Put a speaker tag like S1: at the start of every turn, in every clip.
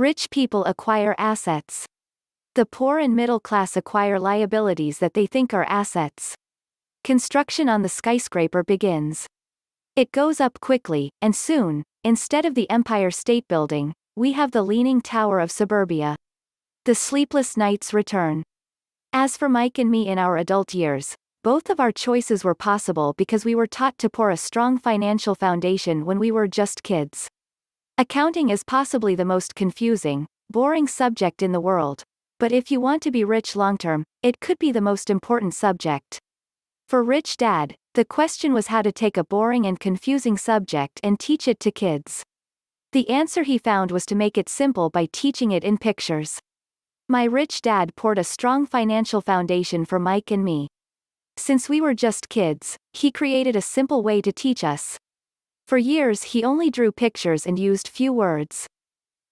S1: Rich people acquire assets. The poor and middle class acquire liabilities that they think are assets. Construction on the skyscraper begins. It goes up quickly, and soon, instead of the Empire State Building, we have the Leaning Tower of suburbia. The sleepless nights return. As for Mike and me in our adult years, both of our choices were possible because we were taught to pour a strong financial foundation when we were just kids. Accounting is possibly the most confusing, boring subject in the world, but if you want to be rich long-term, it could be the most important subject. For Rich Dad, the question was how to take a boring and confusing subject and teach it to kids. The answer he found was to make it simple by teaching it in pictures. My rich dad poured a strong financial foundation for Mike and me. Since we were just kids, he created a simple way to teach us. For years he only drew pictures and used few words.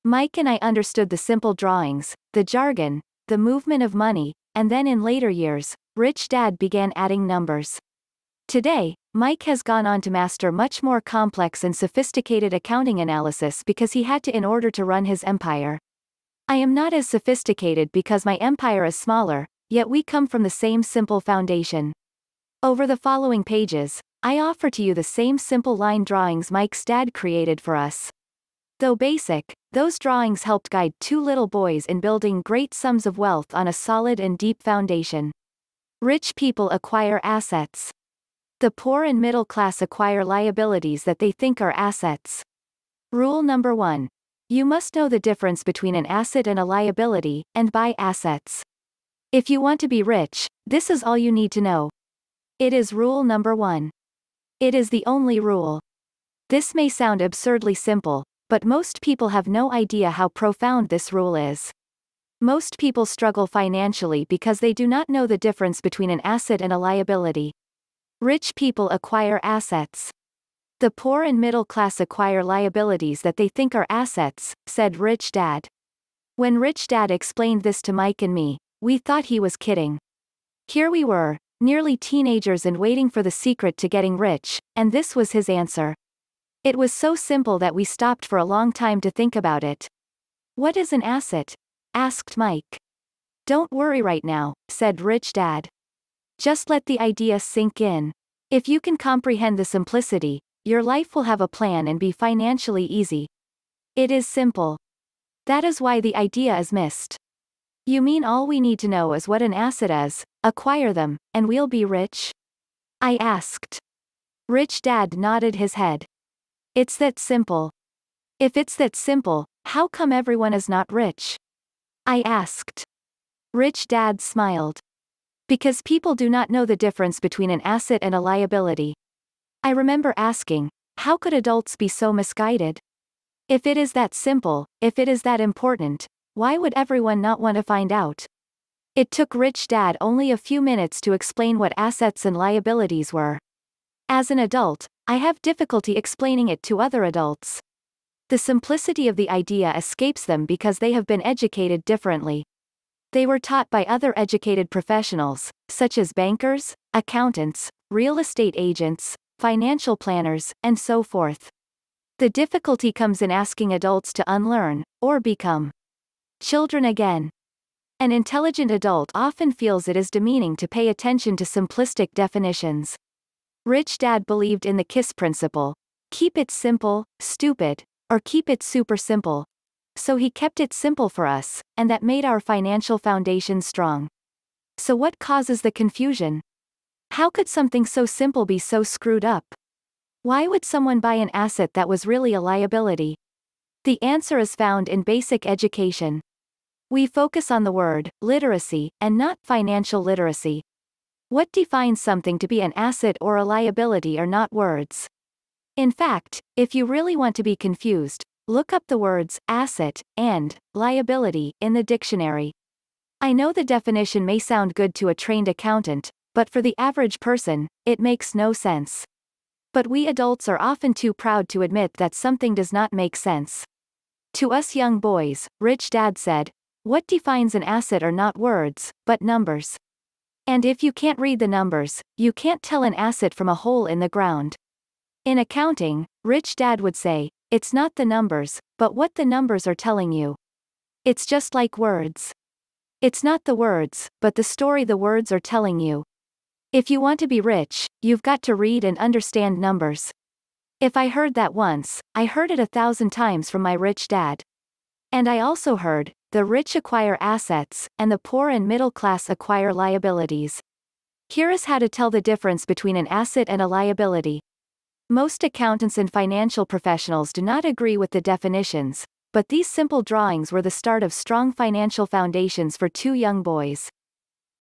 S1: Mike and I understood the simple drawings, the jargon, the movement of money, and then in later years, Rich Dad began adding numbers. Today, Mike has gone on to master much more complex and sophisticated accounting analysis because he had to in order to run his empire. I am not as sophisticated because my empire is smaller, yet we come from the same simple foundation. Over the following pages, I offer to you the same simple line drawings Mike's dad created for us. Though basic, those drawings helped guide two little boys in building great sums of wealth on a solid and deep foundation. Rich people acquire assets. The poor and middle class acquire liabilities that they think are assets. Rule number 1. You must know the difference between an asset and a liability, and buy assets. If you want to be rich, this is all you need to know. It is rule number 1. It is the only rule. This may sound absurdly simple, but most people have no idea how profound this rule is. Most people struggle financially because they do not know the difference between an asset and a liability. Rich people acquire assets. The poor and middle class acquire liabilities that they think are assets, said Rich Dad. When Rich Dad explained this to Mike and me, we thought he was kidding. Here we were, nearly teenagers and waiting for the secret to getting rich, and this was his answer. It was so simple that we stopped for a long time to think about it. What is an asset? Asked Mike. Don't worry right now, said Rich Dad. Just let the idea sink in. If you can comprehend the simplicity, your life will have a plan and be financially easy. It is simple. That is why the idea is missed. You mean all we need to know is what an asset is, acquire them, and we'll be rich? I asked. Rich Dad nodded his head. It's that simple. If it's that simple, how come everyone is not rich? I asked. Rich Dad smiled. Because people do not know the difference between an asset and a liability. I remember asking, how could adults be so misguided? If it is that simple, if it is that important, why would everyone not want to find out? It took Rich Dad only a few minutes to explain what assets and liabilities were. As an adult, I have difficulty explaining it to other adults. The simplicity of the idea escapes them because they have been educated differently. They were taught by other educated professionals, such as bankers, accountants, real estate agents, financial planners, and so forth. The difficulty comes in asking adults to unlearn, or become children again. An intelligent adult often feels it is demeaning to pay attention to simplistic definitions. Rich Dad believed in the KISS principle: keep it simple, stupid, or keep it super simple. So he kept it simple for us, and that made our financial foundation strong. So what causes the confusion? How could something so simple be so screwed up? Why would someone buy an asset that was really a liability? The answer is found in basic education. We focus on the word literacy, and not financial literacy. What defines something to be an asset or a liability are not words. In fact, if you really want to be confused, look up the words asset and liability in the dictionary. I know the definition may sound good to a trained accountant, but for the average person, it makes no sense. But we adults are often too proud to admit that something does not make sense. To us young boys, Rich Dad said, what defines an asset are not words, but numbers. And if you can't read the numbers, you can't tell an asset from a hole in the ground. In accounting, Rich Dad would say, it's not the numbers, but what the numbers are telling you. It's just like words. It's not the words, but the story the words are telling you. If you want to be rich, you've got to read and understand numbers. If I heard that once, I heard it 1,000 times from my rich dad. And I also heard, the rich acquire assets, and the poor and middle class acquire liabilities. Here is how to tell the difference between an asset and a liability. Most accountants and financial professionals do not agree with the definitions, but these simple drawings were the start of strong financial foundations for two young boys.